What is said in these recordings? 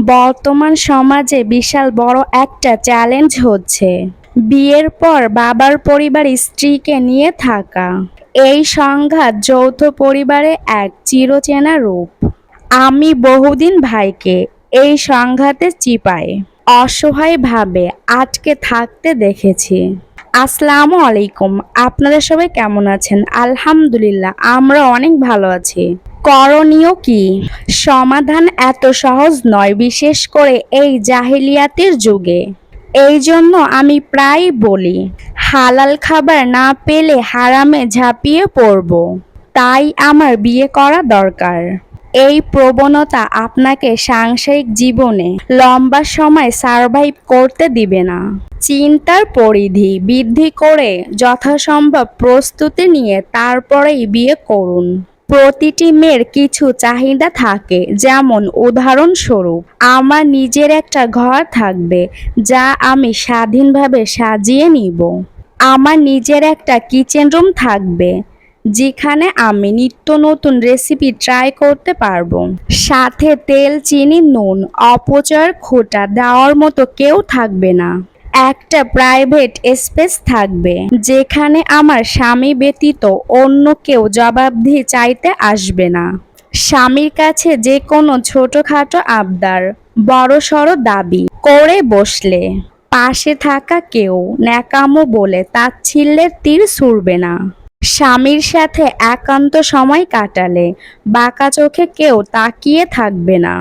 বর্তমান সমাজে বিশাল বড় একটা চ্যালেঞ্জ হচ্ছে বিয়ের পর বাবার পরিবার স্ত্রীকে নিয়ে থাকা। এই সংঘাত যৌথ পরিবারে এক চিরচেনা রূপ। আমি বহুদিন ভাইকে এই সংঘাতে চিপায় অসহায়ভাবে আটকে থাকতে দেখেছি। আসসালামু আলাইকুম, আপনারা সবাই কেমন আছেন? আলহামদুলিল্লাহ, আমরা অনেক ভালো আছি। করণীয় কি? সমাধান এত সহজ নয়, বিশেষ করে এই জাহেলিয়াতের যুগে। এই জন্য আমি প্রায় বলি, হালাল খাবার না পেলে হারামে ঝাঁপিয়ে পড়ব, তাই আমার বিয়ে করা দরকার। এই প্রবণতা আপনাকে সাংসারিক জীবনে লম্বা সময় সারভাইভ করতে দিবে না। চিন্তার পরিধি বৃদ্ধি করে যথাসম্ভব প্রস্তুতি নিয়ে তারপরেই বিয়ে করুন। প্রতিটি মেয়ের কিছু চাহিদা থাকে, যেমন উদাহরণস্বরূপ, আমার নিজের একটা ঘর থাকবে যা আমি স্বাধীনভাবে সাজিয়ে নিব। আমার নিজের একটা কিচেন রুম থাকবে যেখানে আমি নিত্য নতুন রেসিপি ট্রাই করতে পারবো। সাথে তেল, চিনি, নুন অপচয়ের খোঁটা দেওয়ার মতো কেউ থাকবে না। একটা প্রাইভেট স্পেস থাকবে যেখানে আমার স্বামী ব্যতীত অন্য কেউ জবাবদিহি চাইতে আসবে না। স্বামীর কাছে যে কোনো ছোটখাটো আবদার, বড়সড় দাবি করে বসলে পাশে থাকা কেউ ন্যাকামো বলে তাচ্ছিল্যের তীর ছুড়বে না। স্বামীর সাথে একান্ত সময় কাটালে বাঁকা চোখে কেউ তাকিয়ে থাকবে না।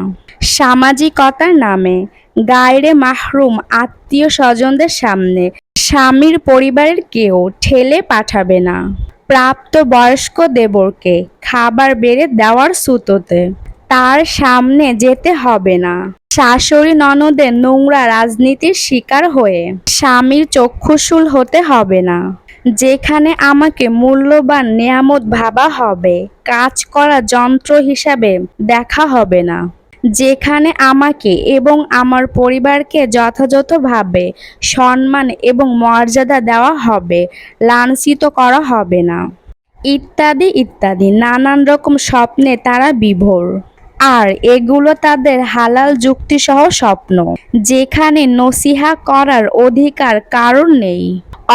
সামাজিকতার নামে গায়রে মাহরুম আত্মীয় স্বজনদের সামনে স্বামীর পরিবারের কেউ ঠেলে পাঠাবে না। প্রাপ্ত বয়স্ক দেবরকে খাবার বেড়ে দেওয়ার সুতোতে তার সামনে যেতে হবে না। শাশুড়ি ননদের নোংরা রাজনীতির শিকার হয়ে স্বামীর চক্ষুশূল হতে হবে না। যেখানে আমাকে মূল্যবান নেয়ামত ভাবা হবে, কাজ করা যন্ত্র হিসাবে দেখা হবে না। যেখানে আমাকে এবং আমার পরিবারকে যথাযথভাবে সম্মান এবং মর্যাদা দেওয়া হবে, লাঞ্ছিত করা হবে না, ইত্যাদি ইত্যাদি নানান রকম স্বপ্নে তারা বিভোর। আর এগুলো তাদের হালাল যুক্তিসহ স্বপ্ন, যেখানে নসিহা করার অধিকার কারণ নেই।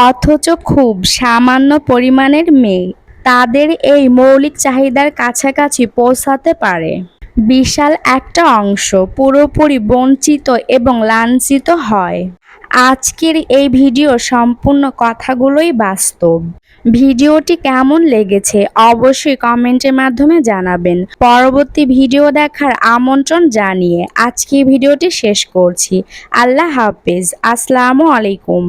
অথচ খুব সামান্য পরিমাণের মেয়ে তাদের এই মৌলিক চাহিদার কাছাকাছি পৌঁছাতে পারে। বিশাল একটা অংশ পুরোপুরি বঞ্চিত এবং লাঞ্ছিত হয়। আজকের এই ভিডিওর সম্পূর্ণ কথাগুলোই বাস্তব। ভিডিওটি কেমন লেগেছে অবশ্যই কমেন্টের মাধ্যমে জানাবেন। পরবর্তী ভিডিও দেখার আমন্ত্রণ জানিয়ে আজকে ভিডিওটি শেষ করছি। আল্লাহ হাফেজ। আসসালামু আলাইকুম।